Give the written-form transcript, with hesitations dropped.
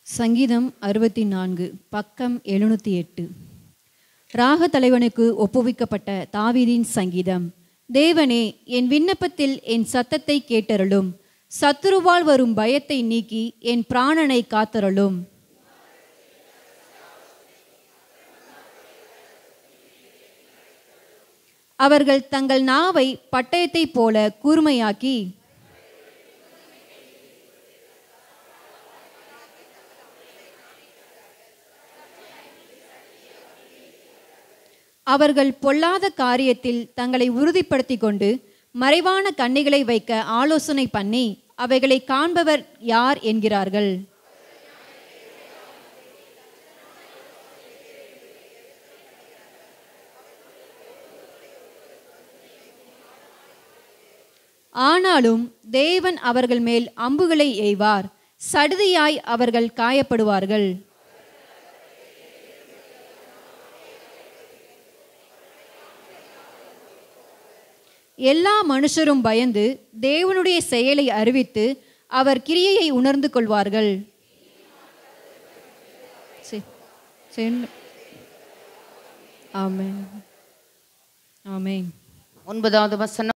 சங்கீதம் 64 பக்கம் 708. ராக தலைவனுக்கு ஒப்புவிக்கப்பட்ட தாவீதின் சங்கீதம். தேவனே, என் விண்ணப்பத்தில் என் சத்தத்தை கேட்டருளும். சத்துருவால் வரும் பயத்தை நீக்கி என் பிராணனை காத்தருளும். அவர்கள் தங்கள் நாவை பட்டயத்தைப் போல கூர்மையாக்கி அவர்கள் பொல்லாத காரியத்தில் தங்களை உறுதிப்படுத்தி கொண்டு மறைவான கண்ணிகளை வைக்க ஆலோசனை பண்ணி அவைகளை காண்பவர் யார் என்கிறார்கள். ஆனாலும் தேவன் அவர்கள் மேல் அம்புகளை எய்வார். சடுதியாய் அவர்கள் காயப்படுவார்கள். எல்லா மனுஷரும் பயந்து தேவனுடைய செயலை அறிவித்து அவர் கிரியையை உணர்ந்து கொள்வார்கள். ஆமென். ஆமென். 9வது வசனம்.